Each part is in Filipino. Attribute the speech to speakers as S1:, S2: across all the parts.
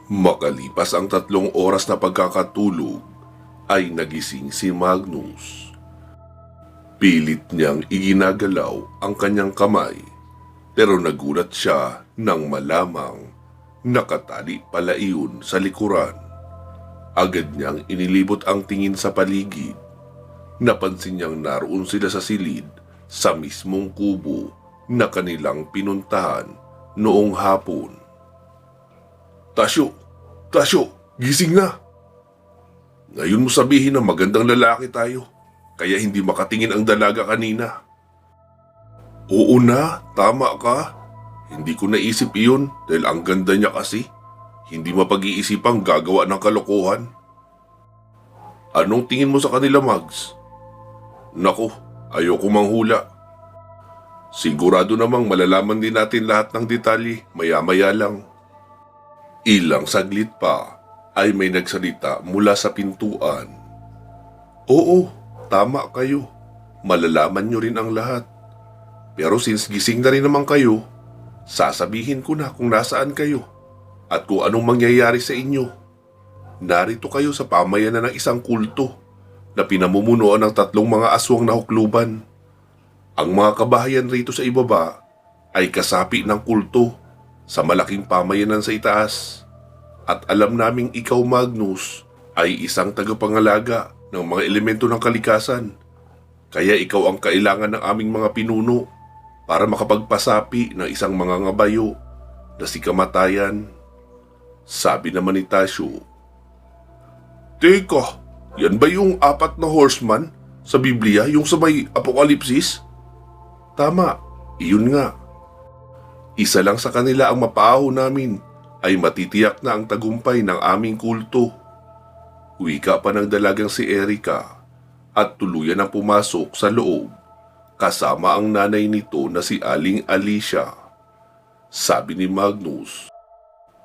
S1: Makalipas ang 3 oras na pagkakatulog, ay nagising si Magnus. Pilit niyang iginagalaw ang kanyang kamay, pero nagulat siya nang malamang nakatali pala iyon sa likuran. Agad niyang inilibot ang tingin sa paligid. Napansin niyang naroon sila sa silid sa mismong kubo na kanilang pinuntahan noong hapon. Tasyo! Tasyo! Gising na! Ngayon mo sabihin na magandang lalaki tayo, kaya hindi makatingin ang dalaga kanina. Oo na, tama ka. Hindi ko naisip iyon dahil ang ganda niya kasi. Hindi mapag-iisipang gagawa ng kalokohan. Anong tingin mo sa kanila, Mags? Naku, ayoko manghula. Sigurado namang malalaman din natin lahat ng detalye maya-maya lang. Ilang saglit pa ay may nagsalita mula sa pintuan. Oo, tama kayo. Malalaman nyo rin ang lahat. Pero since gising na rin naman kayo, sasabihin ko na kung nasaan kayo at kung anong mangyayari sa inyo. Narito kayo sa pamayanan ng isang kulto na pinamumunuan ng 3 mga aswang na hukluban. Ang mga kabahayan rito sa ibaba ay kasapi ng kulto sa malaking pamayanan sa itaas. At alam naming ikaw, Magnus, ay isang tagapangalaga ng mga elemento ng kalikasan. Kaya ikaw ang kailangan ng aming mga pinuno para makapagpasapi ng isang mga ngabayo na si Kamatayan. Sabi naman ni Tasyo. Teka, yan ba yung 4 na horseman sa Biblia, yung sa may Apokalipsis? Tama, iyon nga. Isa lang sa kanila ang mapaaho namin ay matitiyak na ang tagumpay ng aming kulto. Wika pa ng dalagang si Erica at tuluyan ang pumasok sa loob kasama ang nanay nito na si Aling Alicia. Sabi ni Magnus.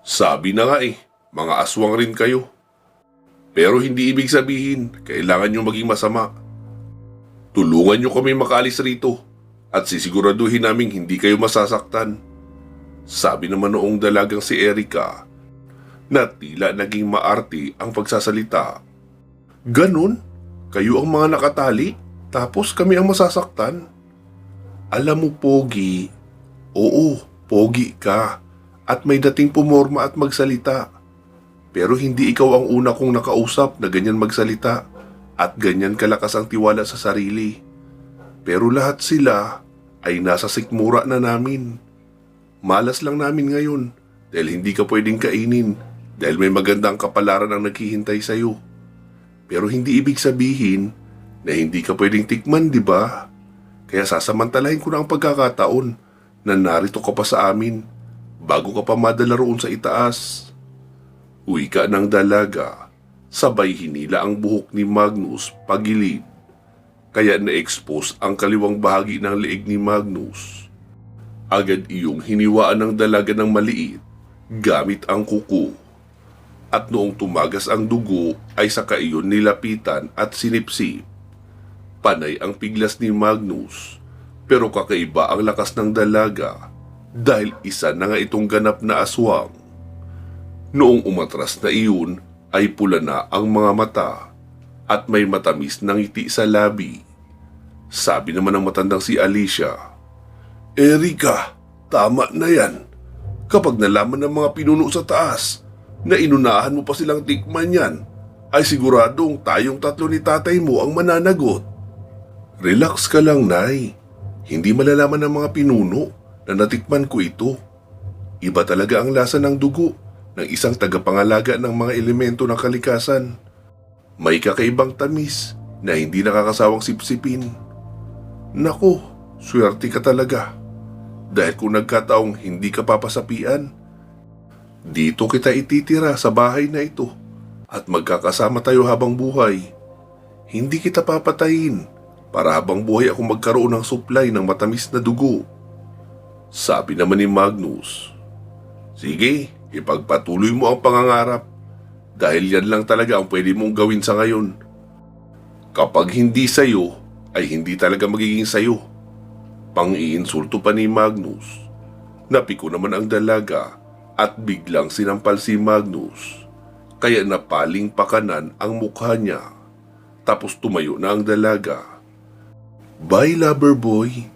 S1: Sabi na nga mga aswang rin kayo. Pero hindi ibig sabihin kailangan nyo maging masama. Tulungan nyo kami makaalis rito at sisiguraduhin naming hindi kayo masasaktan. Sabi naman noong dalagang si Erica na tila naging maarte ang pagsasalita. Ganon? Kayo ang mga nakatali, tapos kami ang masasaktan? Alam mo, Pogi, oo, Pogi ka, at may dating pumorma at magsalita. Pero hindi ikaw ang una kong nakausap na ganyan magsalita at ganyan kalakas ang tiwala sa sarili. Pero lahat sila ay nasa sikmura na namin. Malas lang namin ngayon dahil hindi ka pwedeng kainin dahil may magandang kapalaran ang naghihintay sa'yo. Pero hindi ibig sabihin na hindi ka pwedeng tikman, di ba? Kaya sasamantalahin ko na ang pagkakataon na narito ka pa sa amin bago ka pa madala roon sa itaas. Wika ng dalaga, sabay hinila ang buhok ni Magnus pagilid. Kaya na-expose ang kaliwang bahagi ng leeg ni Magnus. Agad iyong hiniwaan ng dalaga ng maliit gamit ang kuko. At noong tumagas ang dugo ay saka iyon nilapitan at sinipsip. Panay ang piglas ni Magnus pero kakaiba ang lakas ng dalaga dahil isa na nga itong ganap na aswang. Noong umatras na iyon ay pula na ang mga mata at may matamis na ngiti sa labi. Sabi naman ng matandang si Alicia. Erica, tama na yan. Kapag nalaman ng mga pinuno sa taas na inunahan mo pa silang tikman yan, ay siguradong tayong 3 ni tatay mo ang mananagot. Relax ka lang, Nay. Hindi malalaman ng mga pinuno na natikman ko ito. Iba talaga ang lasa ng dugo ng isang tagapangalaga ng mga elemento ng kalikasan. May kakaibang tamis na hindi nakakasawang sipsipin. Naku, swerte ka talaga. Dahil kung nagkataong hindi ka papasapian, dito kita ititira sa bahay na ito at magkakasama tayo habang buhay. Hindi kita papatayin para habang buhay ako magkaroon ng supply ng matamis na dugo. Sabi naman ni Magnus. Sige, ipagpatuloy mo ang pangangarap dahil yan lang talaga ang pwede mong gawin sa ngayon. Kapag hindi sayo, ay hindi talaga magiging sayo. Pang-iinsulto pa ni Magnus. Napiko naman ang dalaga at biglang sinampal si Magnus. Kaya napaling pakanan ang mukha niya. Tapos tumayo na ang dalaga. "Bye, lover boy.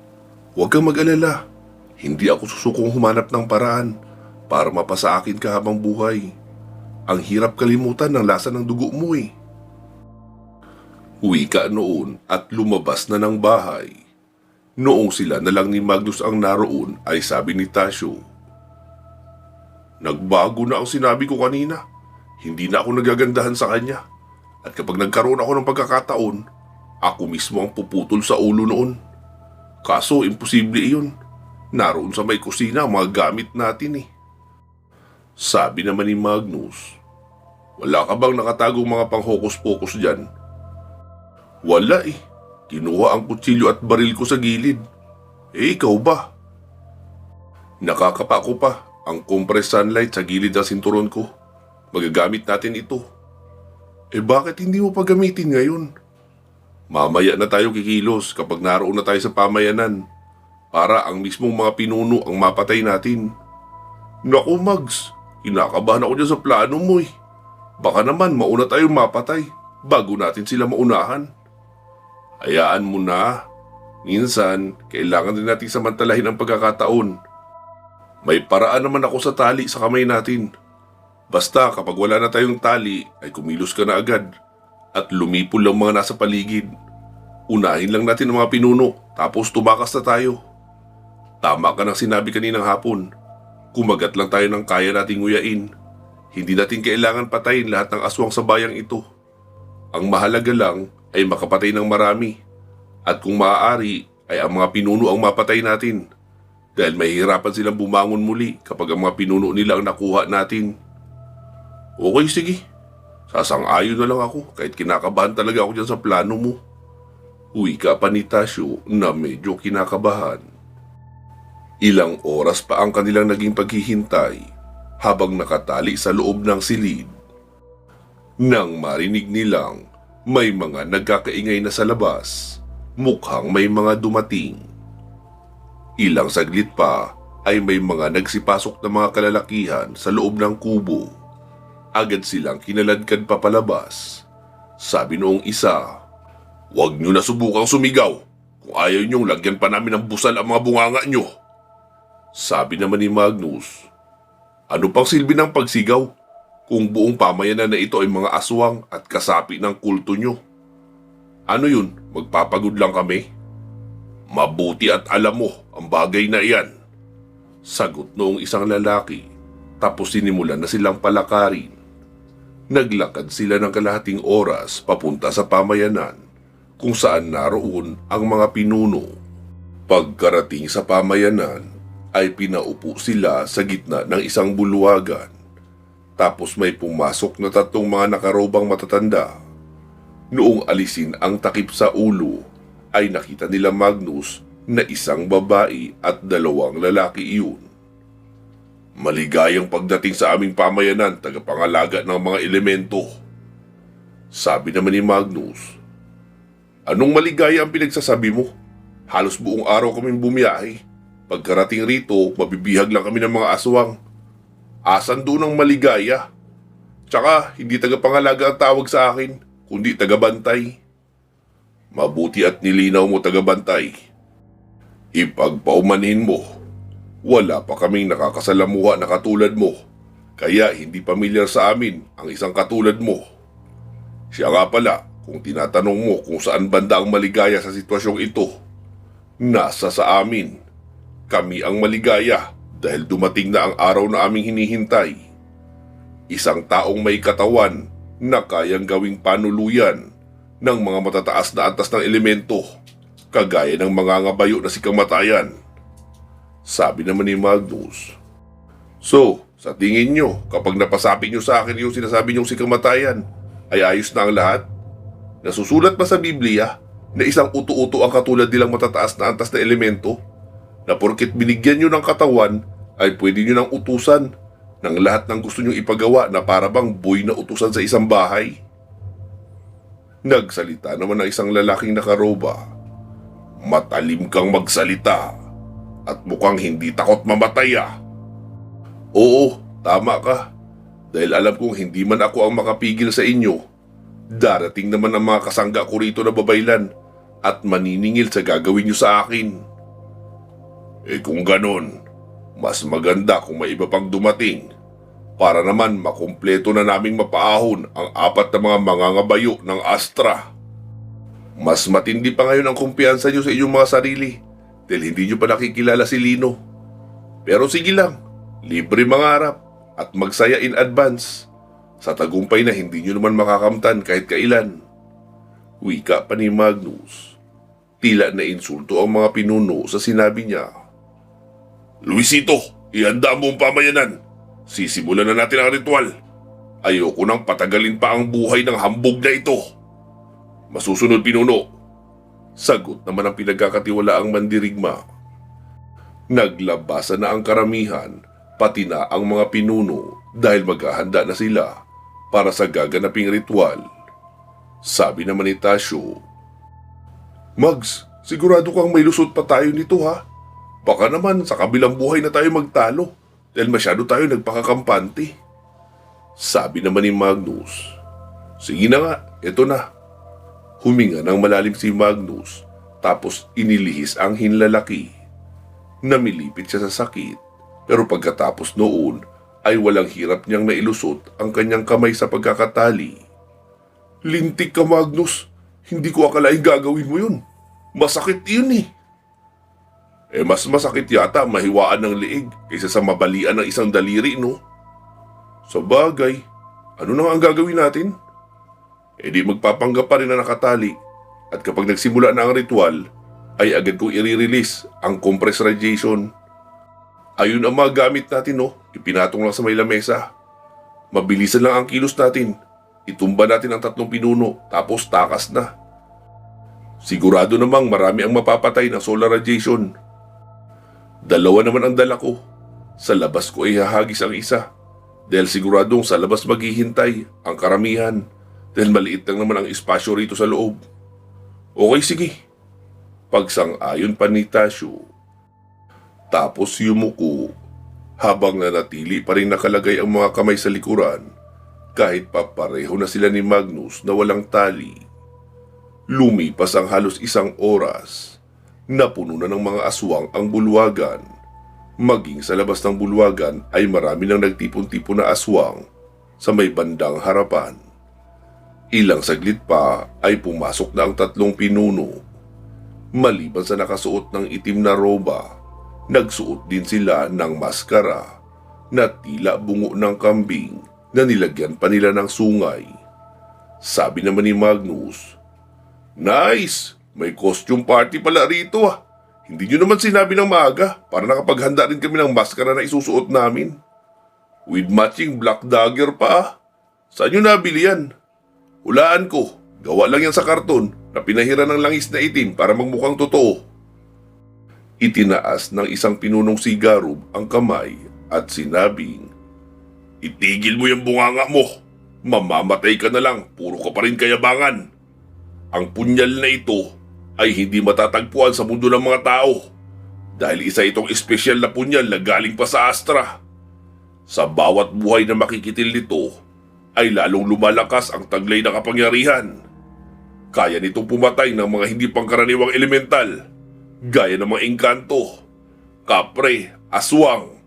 S1: Huwag kang mag-alala. Hindi ako susukong humanap ng paraan para mapasa akin ka habang buhay. Ang hirap kalimutan ng lasa ng dugo mo eh." Wika noon at lumabas na ng bahay. Noong sila na lang ni Magnus ang naroon ay sabi ni Tasyo, "Nagbago na ang sinabi ko kanina. Hindi na ako nagagandahan sa kanya. At kapag nagkaroon ako ng pagkakataon, ako mismo ang puputol sa ulo noon. Kaso imposible iyon. Naroon sa may kusina ang mga gamit natin eh." Sabi naman ni Magnus, "Wala ka bang nakatagong mga panghokus-pokus dyan?" "Wala eh. Kinuha ang kutsilyo at baril ko sa gilid. Eh, ikaw ba?" "Nakakapa ko pa ang compressed sunlight sa gilid ng sinturon ko. Magagamit natin ito." "Eh bakit hindi mo pa gamitin ngayon?" "Mamaya na tayo kikilos kapag naroon na tayo sa pamayanan. Para ang mismong mga pinuno ang mapatay natin." "Naku Mags, kinakabahan ako dyan sa plano mo eh. Baka naman mauna tayong mapatay bago natin sila maunahan." "Hayaan mo na. Minsan, kailangan din natin samantalahin ang pagkakataon. May paraan naman ako sa tali sa kamay natin. Basta kapag wala na tayong tali ay kumilos ka na agad at lumipol lang mga nasa paligid. Unahin lang natin ang mga pinuno tapos tumakas na tayo. Tama ka ng sinabi kaninang hapon. Kumagat lang tayo ng kaya nating nguyain. Hindi natin kailangan patayin lahat ng aswang sa bayang ito. Ang mahalaga lang ay makapatay ng marami. At kung maaari ay ang mga pinuno ang mapatay natin. Dahil mahihirapan silang bumangon muli kapag ang mga pinuno nila ang nakuha natin." "Okay, sige. Sasang-ayon na lang ako kahit kinakabahan talaga ako dyan sa plano mo." Wika pa ni Tasyo na medyo kinakabahan. Ilang oras pa ang kanilang naging paghihintay habang nakatali sa loob ng silid. Nang marinig nilang may mga nagkakaingay na sa labas, mukhang may mga dumating. Ilang saglit pa ay may mga nagsipasok na mga kalalakihan sa loob ng kubo. Agad silang kinaladkad papalabas. Sabi noong isa, "Huwag nyo na subukang sumigaw. Kung ayaw nyong lagyan pa namin ng busal ang mga bunganga nyo." Sabi naman ni Magnus, "Ano pang silbi ng pagsigaw kung buong pamayanan na ito ay mga aswang at kasapi ng kulto nyo? Ano yun, magpapagod lang kami? Mabuti at alam mo ang bagay na iyan." Sagot noong isang lalaki, tapos sinimulan na silang palakarin. Naglakad sila ng kalahating oras papunta sa pamayanan kung saan naroon ang mga pinuno. Pagkarating sa pamayanan ay pinaupo sila sa gitna ng isang bulwagan. Tapos may pumasok na 3 mga nakarobang matatanda. Noong alisin ang takip sa ulo ay nakita nila Magnus na isang babae at 2 lalaki iyon. "Maligayang pagdating sa aming pamayanan, tagapangalaga ng mga elemento." Sabi naman ni Magnus, "Anong maligaya ang pinagsasabi mo? Halos buong araw kaming bumiyahe. Pagkarating rito, mabibihag lang kami ng mga aswang. Asan doon ang maligaya? Tsaka hindi tagapangalaga ang tawag sa akin, kundi tagabantay." "Mabuti at nilinaw mo, tagabantay. Ipagpaumanhin mo. Wala pa kaming nakakasalamuha na katulad mo, kaya hindi pamilyar sa amin ang isang katulad mo. Siya nga pala, kung tinatanong mo kung saan banda ang maligaya sa sitwasyong ito, nasa sa amin. Kami ang maligaya dahil dumating na ang araw na aming hinihintay. Isang taong may katawan na kayang gawing panuluyan ng mga matataas na antas ng elemento, kagaya ng mga ngabayo na si kamatayan." Sabi naman ni Magnus, "So, sa tingin nyo, kapag napasapi nyo sa akin yung sinasabi nyong si kamatayan, ay ayos na ang lahat? Nasusulat ba sa Biblia na isang uto-uto ang katulad nilang matataas na antas na elemento? Na porket binigyan nyo ng katawan, ay pwede nyo nang utusan ng lahat ng gusto nyong ipagawa na parabang boy na utusan sa isang bahay?" Nagsalita naman ang isang lalaking nakaroba, "Matalim kang magsalita at mukhang hindi takot mamatay ah." "Oo, Tama ka. Dahil alam kong hindi man ako ang makapigil sa inyo, darating naman ang mga kasangga ko rito na babaylan at maniningil sa gagawin niyo sa akin. Eh kung ganon, mas maganda kung may iba pang dumating para naman makumpleto na naming mapaahon ang 4 na mga mangangabayo ng Astra. Mas matindi pa ngayon ang kumpiyansa niyo sa inyong mga sarili dahil hindi niyo pa nakikilala si Lino. Pero sige lang, libre mangarap at magsaya in advance sa tagumpay na hindi niyo naman makakamtan kahit kailan. Wika pa ni Magnus. Tila na insulto ang mga pinuno sa sinabi niya. Luisito, ihanda mo ang pamayanan. Sisimulan na natin ang ritual. Ayoko nang patagalin pa ang buhay ng hambog na ito. Masusunod, pinuno. Sagot naman ang pinagkakatiwalaang mandirigma. Naglabasan na ang karamihan, pati na ang mga pinuno dahil maghahanda na sila para sa gaganaping ritual. Sabi naman ni Tasyo, Mags, sigurado kang may lusot pa tayo nito ha? Baka naman sa kabilang buhay na tayo magtalo dahil masyado tayo nagpakakampante. Sabi naman ni Magnus, sige na nga, eto na. Huminga ng malalim si Magnus tapos inilihis ang hinlalaki. Namilipit siya sa sakit pero pagkatapos noon ay walang hirap niyang nailusot ang kanyang kamay sa pagkakatali. Lintik ka, Magnus. Hindi ko akalaing gagawin mo yun. Masakit yun eh. Mas masakit yata mahiwaan ng liig kaysa sa mabalian ng isang daliri, no? Sa bagay, ano na ang gagawin natin? Di magpapanggap pa rin na nakatali at kapag nagsimula na ang ritual, ay agad kong i-release ang compressed radiation. Ayun ang mga gamit natin, no? Ipinatong lang sa may lamesa. Mabilisan lang ang kilos natin. Itumba natin ang 3 pinuno, tapos takas na. Sigurado namang marami ang mapapatay ng solar radiation. 2 naman ang dala ko. Sa labas ko ay hahagis ang isa. Dahil siguradong sa labas maghihintay ang karamihan. Dahil maliit lang naman ang espasyo rito sa loob. Okay, sige. Pagsang-ayon pa ni Tasyo. Tapos yumuko habang nanatili pa rin nakalagay ang mga kamay sa likuran kahit pa pareho na sila ni Magnus na walang tali. Lumipas ang halos 1 oras. Napuno na ng mga aswang ang bulwagan. Maging sa labas ng bulwagan ay marami nang nagtipon-tipon na aswang sa may bandang harapan. Ilang saglit pa ay pumasok na ang 3 pinuno. Maliban sa nakasuot ng itim na roba, nagsuot din sila ng maskara na tila bungo ng kambing na nilagyan pa nila ng sungay. Sabi naman ni Magnus, Nice! May costume party pala rito ah. Hindi nyo naman sinabi ng maaga para nakapaghanda rin kami ng maskara na isusuot namin. With matching black dagger pa ah. Saan nyo nabili yan? Hulaan ko, gawa lang yan sa karton na pinahiran ng langis na itim para magmukhang totoo. Itinaas ng isang pinunong sigarob ang kamay at sinabing, Itigil mo yung bunganga mo. Mamamatay ka na lang, puro ka pa rin kayabangan. Ang punyal na ito ay hindi matatagpuan sa mundo ng mga tao dahil isa itong espesyal na punyal na galing pa sa Astra. Sa bawat buhay na makikitil nito ay lalong lumalakas ang taglay na kapangyarihan. Kaya nitong pumatay ng mga hindi pangkaraniwang elemental gaya ng mga engkanto, kapre, aswang,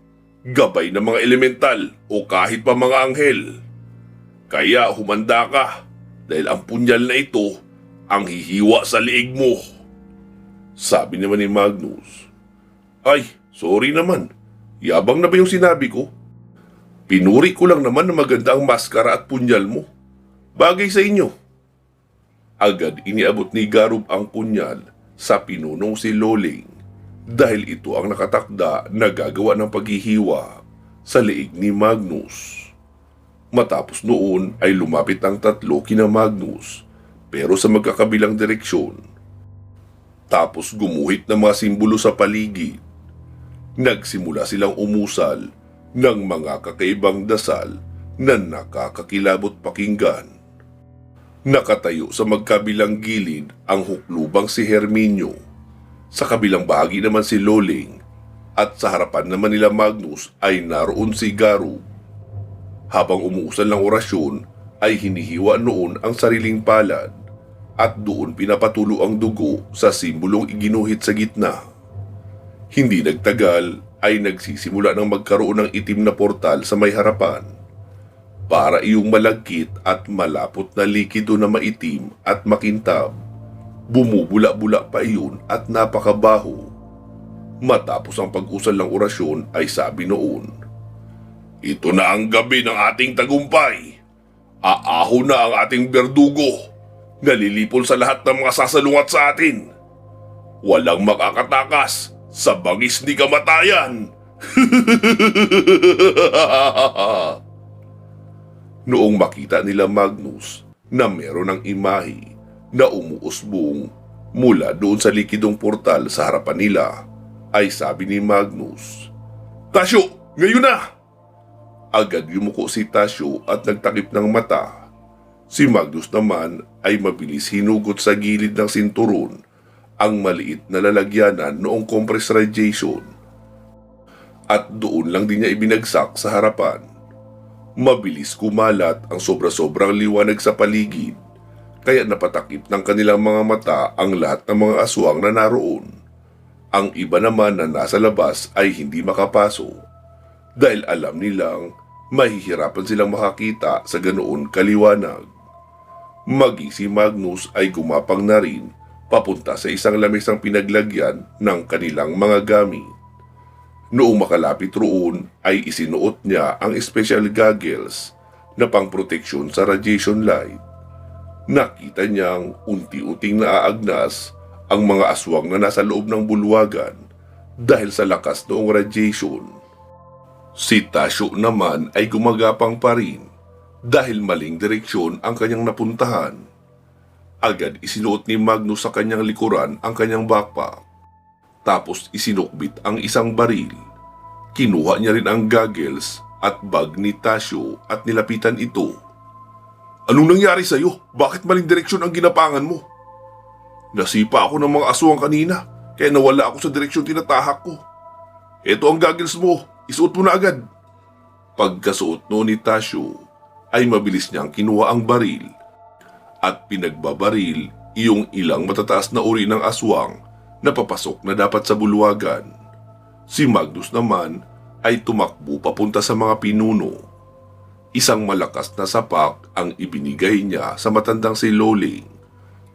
S1: gabay ng mga elemental o kahit pa mga anghel. Kaya humanda ka dahil ang punyal na ito ang hihiwa sa liig mo. Sabi naman ni Magnus, Ay, sorry naman. Yabang na ba yung sinabi ko? Pinuri ko lang naman na maganda ang maskara at punyal mo. Bagay sa inyo. Agad iniabot ni Garub ang punyal sa pinunong si Loling dahil ito ang nakatakda na gagawa ng paghihiwa sa liig ni Magnus. Matapos noon ay lumapit ang 3 kina Magnus pero sa magkakabilang direksyon. Tapos gumuhit ng mga simbolo sa paligid. Nagsimula silang umusal ng mga kakaibang dasal na nakakakilabot pakinggan. Nakatayo sa magkabilang gilid ang huklubang si Herminio. Sa kabilang bahagi naman si Loling at sa harapan naman nila Magnus ay naroon si Garub. Habang umuusan ng orasyon ay hinihiwa noon ang sariling palad at doon pinapatulo ang dugo sa simbolong iginuhit sa gitna. Hindi nagtagal ay nagsisimula ng magkaroon ng itim na portal sa may harapan. Para iyong malagkit at malapot na likido na maitim at makintab. Bumubula-bula pa iyon at napakabaho. Matapos ang pag-usal ng orasyon ay sabi noon, "Ito na ang gabi ng ating tagumpay. Aaho na ang ating berdugo. Nalilipol sa lahat ng mga sasalungat sa atin. Walang makakatakas sa bangis ni kamatayan." Noong makita nila Magnus na meron ng imahe na umuusbong mula doon sa likidong portal sa harapan nila, ay sabi ni Magnus, "Tasyo, ngayon na!" Agad yumuko si Tasyo at nagtakip ng mata. Si Magnus naman ay mabilis hinugot sa gilid ng sinturon ang maliit na lalagyanan noong compressed radiation. At doon lang din niya ibinagsak sa harapan. Mabilis kumalat ang sobra-sobrang liwanag sa paligid, kaya napatakip ng kanilang mga mata ang lahat ng mga aswang na naroon. Ang iba naman na nasa labas ay hindi makapasok dahil alam nilang mahihirapan silang makakita sa ganoon kaliwanag. Maging si Magnus ay gumapang na rin papunta sa isang lamesang pinaglagyan ng kanilang mga gamit. Noong makalapit roon ay isinuot niya ang special goggles na pangproteksyon sa radiation light. Nakita niyang unti-unting naaagnas ang mga aswang na nasa loob ng bulwagan dahil sa lakas noong radiation. Si Tasyo naman ay gumagapang pa rin dahil maling direksyon ang kanyang napuntahan. Agad isinuot ni Magnus sa kanyang likuran ang kanyang backpack. Tapos isinukbit ang isang baril. Kinuha niya rin ang goggles at bag ni Tasyo at nilapitan ito. "Anong nangyari sa'yo? Bakit maling direksyon ang ginapangan mo?" "Nasipa ako ng mga aswang kanina, kaya nawala ako sa direksyon tinatahak ko. Ito ang goggles mo, isuot mo na agad." Pagkasuot noon ni Tasyo, ay mabilis niyang kinuha ang baril at pinagbabaril iyong ilang matataas na uri ng aswang na papasok na dapat sa bulwagan. Si Magnus naman ay tumakbo papunta sa mga pinuno. Isang malakas na sapak ang ibinigay niya sa matandang si Loling,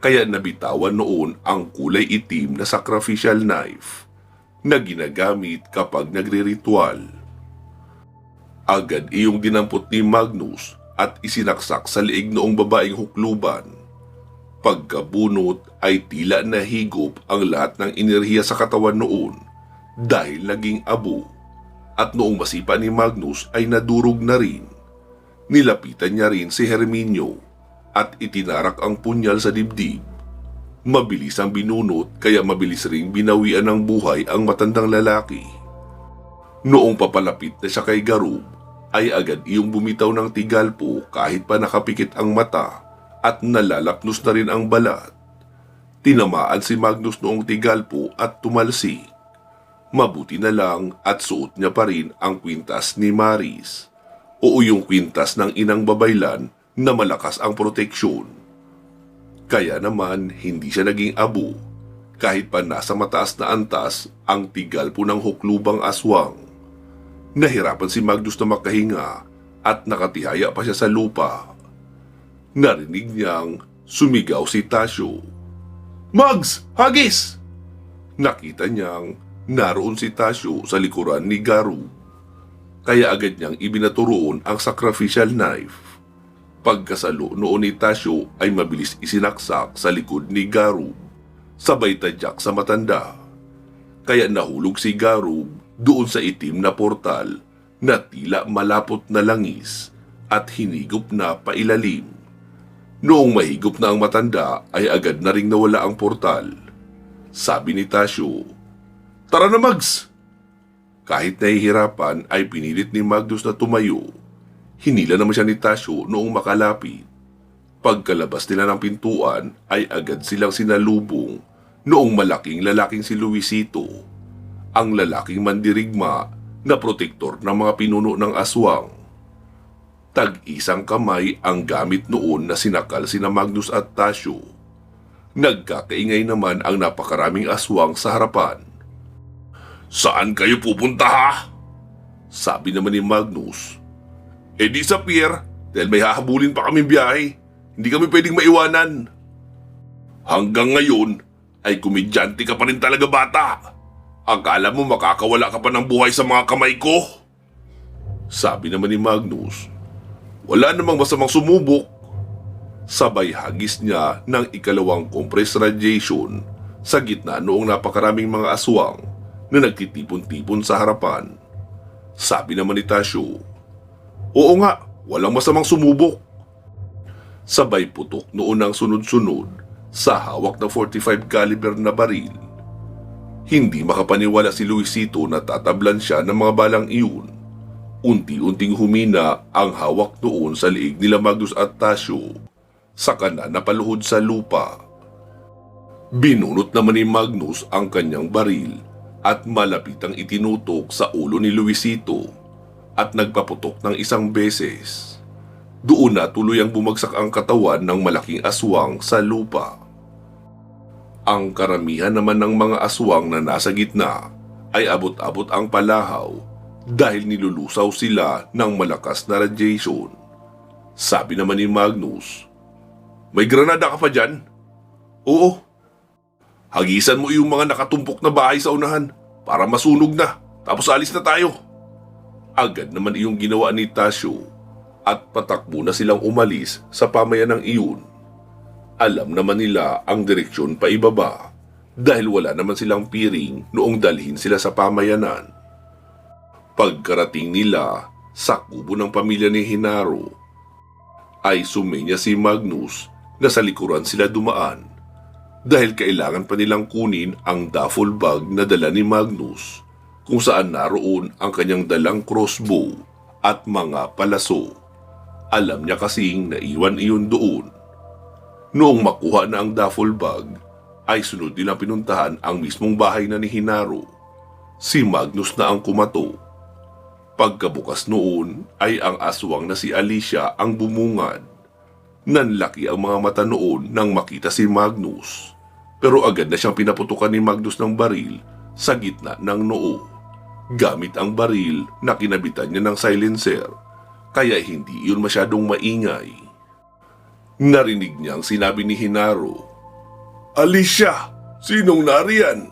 S1: kaya nabitawan noon ang kulay itim na sacrificial knife na ginagamit kapag nagre-ritual. Agad iyong dinampot ni Magnus at isinaksak sa liig noong babaeng hukluban. Pagkabunot ay tila nahigop ang lahat ng enerhiya sa katawan noon dahil naging abo, at noong masipa ni Magnus ay nadurog na rin. Nilapitan niya rin si Herminio at itinarak ang punyal sa dibdib. Mabilis ang binunot kaya mabilis ring binawian ng buhay ang matandang lalaki. Noong papalapit na siya kay Garub, ay agad iyong bumitaw ng tigalpo kahit pa nakapikit ang mata at nalalapnos na rin ang balat. Tinamaan si Magnus noong tigalpo at tumalsik. Mabuti na lang at suot niya pa rin ang kwintas ni Maris o yung kwintas ng inang babaylan na malakas ang proteksyon. Kaya naman hindi siya naging abo kahit pa nasa mataas na antas ang tigalpo ng huklubang aswang. Nahirapan si Magnus na makahinga at nakatihaya pa siya sa lupa. Narinig niyang sumigaw si Tasyo, "Mags! Hagis!" Nakita niyang naroon si Tasyo sa likuran ni Garub. Kaya agad niyang ibinaturoon ang sacrificial knife. Pagkasalo noon ni Tasyo ay mabilis isinaksak sa likod ni Garub, sabay tadyak sa matanda. Kaya nahulog si Garub doon sa itim na portal na tila malapot na langis at hinigop na pailalim. Noong mahigop na ang matanda ay agad na ring nawala ang portal. Sabi ni Tasyo, "Tara na, Mags!" Kahit nahihirapan ay pinilit ni Magnus na tumayo. Hinila naman siya ni Tasyo noong makalapit. Pagkalabas nila ng pintuan ay agad silang sinalubong noong malaking lalaking si Luisito, ang lalaking mandirigma na protektor ng mga pinuno ng aswang. Tag-isang kamay ang gamit noon na sinakal sina Magnus at Tasyo. Nagkakaingay naman ang napakaraming aswang sa harapan. "Saan kayo pupunta ha?" sabi naman ni Magnus. "Eh di sa pier, dahil may hahabulin pa kami biyahe. Hindi kami pwedeng maiwanan." "Hanggang ngayon ay komedyante ka pa rin talaga, bata. Akala mo makakawala ka pa ng buhay sa mga kamay ko?" sabi naman ni Magnus. "Wala namang masamang sumubok." Sabay hagis niya ng ikalawang compressed radiation sa gitna noong napakaraming mga aswang na nagtitipon-tipon sa harapan. Sabi naman ni Tasyo, "Oo nga, walang masamang sumubok." Sabay putok noon ang sunod-sunod sa hawak na 45 caliber na baril. Hindi makapaniwala si Luisito na tatablan siya ng mga balang iyon. Unti-unting humina ang hawak noon sa liig nila Magnus at Tasyo, saka na napaluhod sa lupa. Binunot naman ni Magnus ang kanyang baril at malapitang itinutok sa ulo ni Luisito at nagpaputok ng isang beses. Doon na tuluyang bumagsak ang katawan ng malaking aswang sa lupa. Ang karamihan naman ng mga aswang na nasa gitna ay abot-abot ang palahaw dahil nilulusaw sila ng malakas na radiation. Sabi naman ni Magnus, "May granada ka pa dyan?" "Oo." "Hagisan mo yung mga nakatumpok na bahay sa unahan para masunog na, tapos alis na tayo." Agad naman iyong ginawa ni Tasyo at patakbo na silang umalis sa pamayanang iyon. Alam naman nila ang direksyon pa ibaba dahil wala naman silang piring noong dalhin sila sa pamayanan. Pagkarating nila sa kubo ng pamilya ni Hinaro, ay sumenya si Magnus na sa likuran sila dumaan dahil kailangan pa nilang kunin ang duffel bag na dala ni Magnus kung saan naroon ang kanyang dalang crossbow at mga palaso. Alam niya kasing naiwan iyon doon. Noong makuha na ang duffel bag, ay sunod nilang pinuntahan ang mismong bahay na ni Hinaro. Si Magnus na ang kumato. Pagkabukas noon ay ang aswang na si Alicia ang bumungad. Nanlaki ang mga mata noon nang makita si Magnus. Pero agad na siyang pinaputukan ni Magnus ng baril sa gitna ng noo. Gamit ang baril na kinabitan niya ng silencer, kaya hindi iyon masyadong maingay. Narinig niyang sinabi ni Hinaro, "Alicia, sinong nariyan?"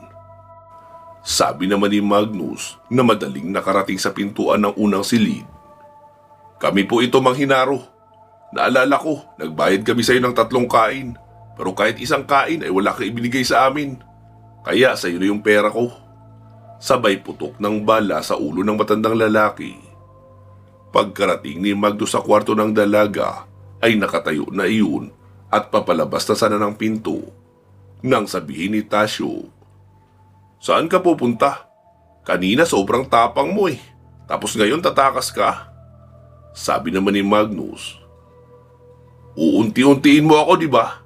S1: Sabi naman ni Magnus na madaling nakarating sa pintuan ng unang silid. "Kami po ito, Mang Hinaro. Naalala ko, nagbayad kami sa iyo ng 3 kain, pero kahit isang kain ay wala kang ibinigay sa amin. Kaya sa iyo na yung pera ko." Sabay putok ng bala sa ulo ng matandang lalaki. Pagkarating ni Magnus sa kwarto ng dalaga, ay nakatayo na iyon at papalabas na sana ng pinto. Nang sabihin ni Tasyo, "Saan ka pupunta? Kanina sobrang tapang mo eh. Tapos ngayon tatakas ka." Sabi naman ni Magnus, "Uunti-untiin mo ako, di ba?"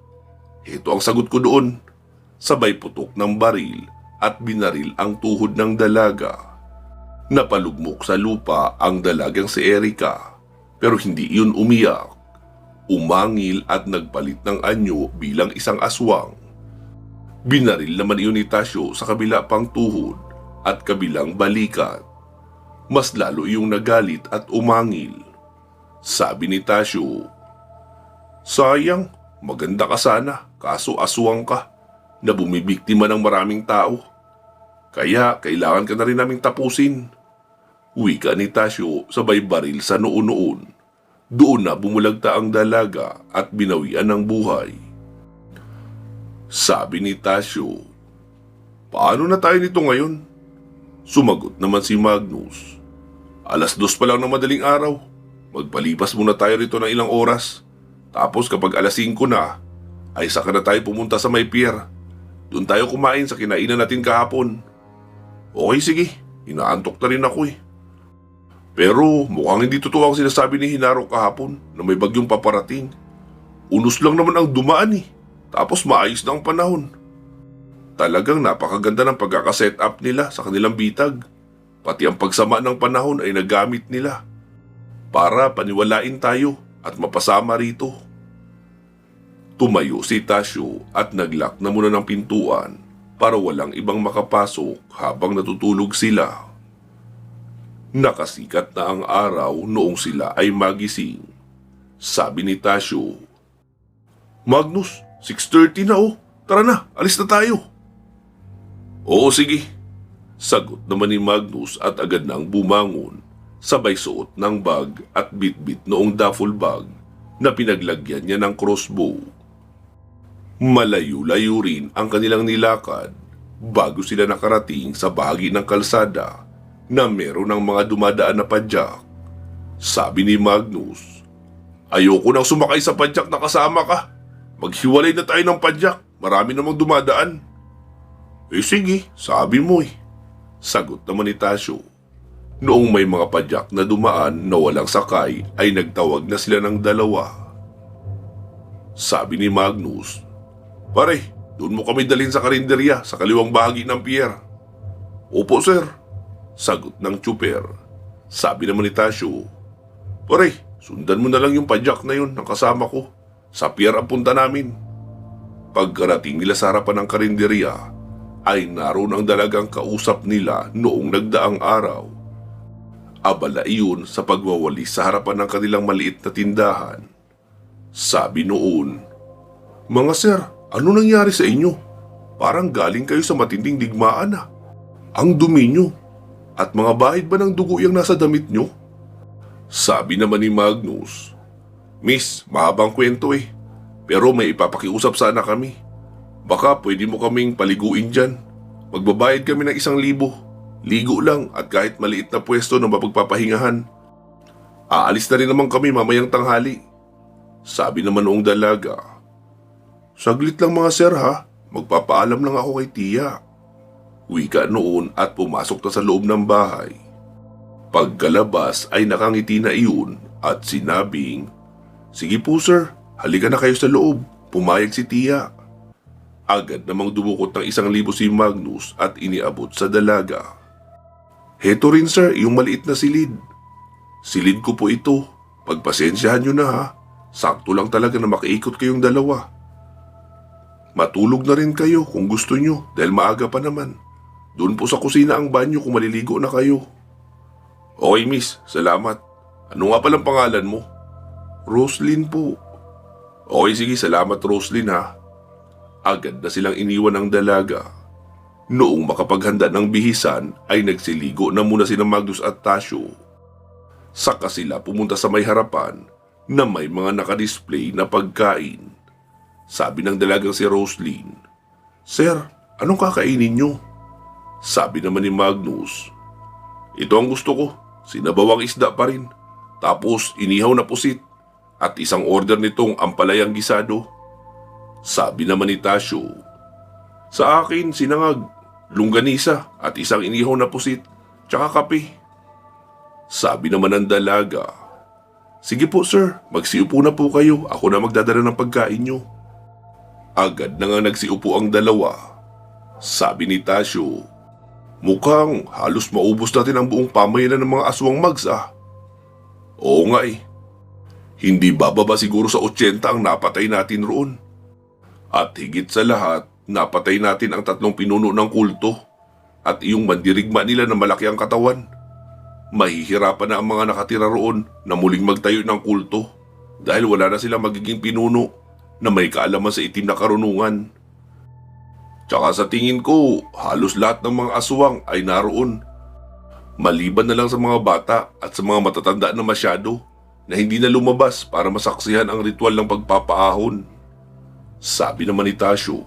S1: Ito ang sagot ko doon. Sabay putok ng baril at binaril ang tuhod ng dalaga. Napalugmok sa lupa ang dalagang si Erica, pero hindi iyon umiyak. Umangil at nagpalit ng anyo bilang isang aswang. Binaril naman iyon ni Tasyo sa kabila pang tuhod at kabilang balikat. Mas lalo iyong nagalit at umangil. Sabi ni Tasyo, "Sayang, maganda ka sana, kaso aswang ka na bumibiktima ng maraming tao. Kaya kailangan ka na rin naming tapusin." Wika ni Tasyo sabay baril sa noon-noon. Doon na bumulagta ang dalaga at binawian ng buhay. Sabi ni Tasyo, "Paano na tayo nito ngayon?" Sumagot naman si Magnus, "2:00 pa lang ng madaling araw. Magpalipas muna tayo rito ng ilang oras. Tapos kapag 5:00 na, ay saka na tayo pumunta sa may pier. Doon tayo kumain sa kinainan natin kahapon." "Okay, sige. Inaantok na rin ako eh. Pero mukhang hindi totoo ang sinasabi ni Hinaro kahapon na may bagyong paparating. Unos lang naman ang dumaan eh. Tapos maayos na ang panahon. Talagang napakaganda ng pagkakaset up nila sa kanilang bitag. Pati ang pagsama ng panahon ay nagamit nila. para paniwalain tayo at mapasama rito. Tumayo si Tasyo at naglock na muna ng pintuan para walang ibang makapasok habang natutulog sila. Nakasikat na ang araw noong sila ay magising. Sabi ni Tasyo, "Magnus, 6:30 na oh. Tara na, alis na tayo." "Oo, sige." Sagot naman ni Magnus at agad nang bumangon, sabay suot ng bag at bitbit noong duffel bag na pinaglagyan niya ng crossbow. Malayo-layo rin ang kanilang nilakad bago sila nakarating sa bahagi ng kalsada na meron ng mga dumadaan na padyak. Sabi ni Magnus, "Ayoko nang sumakay sa padyak na kasama ka. Maghiwalay na tayo ng padyak, marami namang dumadaan." "Eh sige, sabi mo eh." Sagot naman ni Tasyo. Noong may mga padyak na dumaan na walang sakay ay nagtawag na sila ng dalawa. Sabi ni Magnus, "Pare, doon mo kami dalhin sa karinderya sa kaliwang bahagi ng pier." "Opo sir." Sagot ng tsuper. Sabi naman ni Tasyo, "Pare, sundan mo na lang yung padyak na yun ng kasama ko. Sa pier ang punta namin." Pagkarating nila sa harapan ng karinderya, ay naroon ang dalagang kausap nila noong nagdaang araw. Abala iyon sa pagwawalis sa harapan ng kanilang maliit na tindahan. Sabi noon, "Mga sir, ano nangyari sa inyo? Parang galing kayo sa matinding digmaan ah. Ang dumi nyo. At mga bahid ba ng dugo yung nasa damit nyo?" Sabi naman ni Magnus, "Miss, mahabang kwento eh. Pero may ipapakiusap sana kami. Baka pwede mo kaming paliguin dyan. Magbabayad kami ng 1,000. Ligo lang at kahit maliit na pwesto na mapagpapahingahan. Aalis na rin naman kami mamayang tanghali." Sabi naman noong dalaga, "Saglit lang mga sir ha. Magpapaalam lang ako kay tiya." Wika noon at pumasok na sa loob ng bahay. Pagkalabas ay nakangiti na iyon at sinabing, "Sige po sir, halika na kayo sa loob. Pumayag si tiya." Agad namang dumukot ng 1,000 si Magnus at iniabot sa dalaga. "Heto rin sir, yung maliit na silid. Silid ko po ito. Pagpasensyahan nyo na ha. Sakto lang talaga na makaikot kayong dalawa. Matulog na rin kayo kung gusto nyo dahil maaga pa naman. Doon po sa kusina ang banyo kung maliligo na kayo." "Okay miss, salamat. Ano nga palang pangalan mo?" "Roslyn po." "Okay sige, salamat Roslyn ha." Agad na silang iniwan ng dalaga. Noong makapaghanda ng bihisan ay nagsiligo na muna sina Magnus at Tasyo. Saka sila pumunta sa may harapan na may mga nakadisplay na pagkain. Sabi ng dalagang si Roslyn, "Sir, anong kakainin nyo?" Sabi naman ni Magnus, "Ito ang gusto ko, sinabawang isda pa rin, tapos inihaw na pusit, at isang order nitong ampalayang gisado." Sabi naman ni Tasyo, "Sa akin sinangag, longganisa at isang inihaw na pusit, tsaka kape." Sabi naman ng dalaga, "Sige po sir, magsiupo na po kayo, ako na magdadala ng pagkain nyo." Agad na nga nagsiupo ang dalawa. Sabi ni Tasyo, "Mukhang halos maubos natin ang buong pamayanan ng mga aswang mags ah." "Oo nga eh. Hindi bababa siguro sa 80 ang napatay natin roon. At higit sa lahat, napatay natin ang 3 pinuno ng kulto at iyong mandirigma nila na malaki ang katawan. Mahihirapan na ang mga nakatira roon na muling magtayo ng kulto dahil wala na silang magiging pinuno na may kaalaman sa itim na karunungan. Tsaka sa tingin ko, halos lahat ng mga aswang ay naroon. Maliban na lang sa mga bata at sa mga matatanda na masyado na hindi na lumabas para masaksihan ang ritual ng pagpapaahon." Sabi naman ni Tasyo,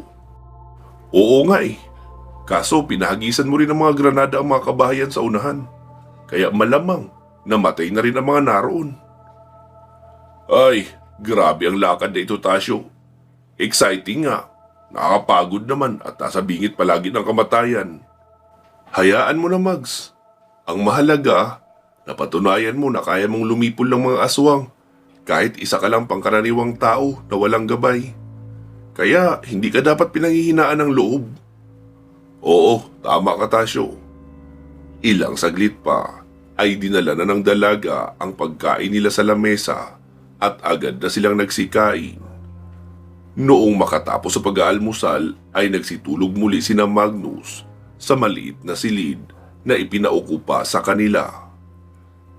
S1: "Oo nga eh. Kaso pinahagisan mo rin ng mga granada ang mga kabahayan sa unahan. Kaya malamang namatay na rin ang mga naroon." "Ay, grabe ang lakad na ito Tasyo. Exciting nga. Nakakapagod naman at nasa bingit palagi ng kamatayan. Hayaan mo na Mags. Ang mahalaga, napatunayan mo na kaya mong lumipol ng mga aswang kahit isa ka lang pangkaraniwang tao na walang gabay. Kaya hindi ka dapat pinanghihinaan ng loob." "Oo, tama ka Tasyo." Ilang saglit pa ay dinala na ng dalaga ang pagkain nila sa lamesa at agad na silang nagsikain. Noong makatapos sa pag-aalmusal ay nagsitulog muli sina Magnus sa maliit na silid na ipinaukupa sa kanila.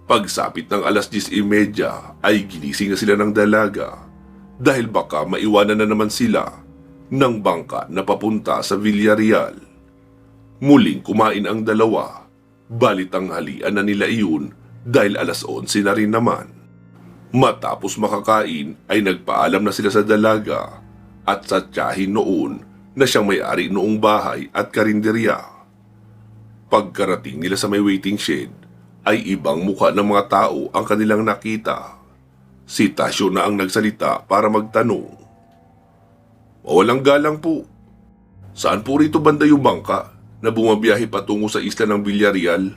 S1: Pagsapit ng alas 10:30 ay ginising na sila ng dalaga dahil baka maiwanan na naman sila ng bangka na papunta sa Villarreal. Muling kumain ang dalawa, balit ang halian na nila iyon dahil alas 11 na rin naman. Matapos makakain ay nagpaalam na sila sa dalaga at sa tiyahin noon na siyang may-ari noong bahay at karinderya. Pagkarating nila sa may waiting shed ay ibang mukha ng mga tao ang kanilang nakita. Si Tasyo na ang nagsalita para magtanong. Mawalang galang po. Saan po rito banda yung bangka na bumabiyahe patungo sa isla ng Villarreal?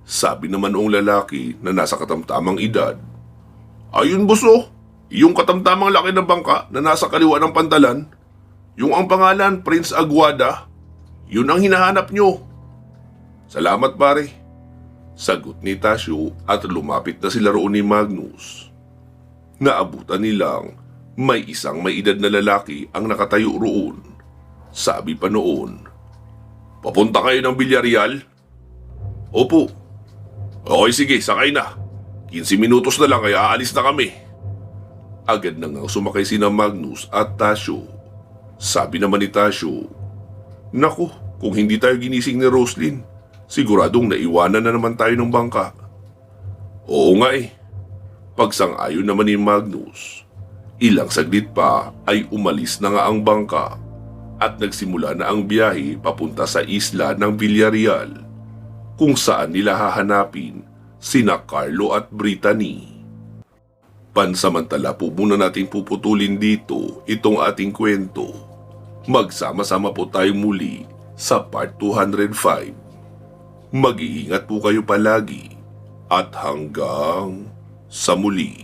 S1: Sabi naman noong lalaki na nasa katamtamang edad. Ayun buso, yung katamtamang laki ng bangka na nasa kaliwa ng pantalan, yung ang pangalan Prince Aguada, yun ang hinahanap nyo. Salamat pare, sagot ni Tasyo at lumapit na sila roon ni Magnus. Naabutan nilang may isang may edad na lalaki ang nakatayo roon. Sabi pa noon, papunta kayo ng Villarreal? Opo. Okay sige, sakay na. 15 minutos na lang kaya aalis na kami. Agad na nga sumakay sina Magnus at Tasyo. Sabi naman ni Tasyo, naku, kung hindi tayo ginising ni Roslyn, siguradong naiwanan na naman tayo ng bangka. Oo nga eh. Pagsang-ayon naman ni Magnus. Ilang saglit pa ay umalis na nga ang bangka at nagsimula na ang biyahe papunta sa isla ng Villarreal kung saan nila hahanapin sina Carlo at Brittany. Pansamantala po muna natin puputulin dito itong ating kwento. Magsama-sama po tayo muli sa part 205. Mag-iingat po kayo palagi at hanggang sa muli.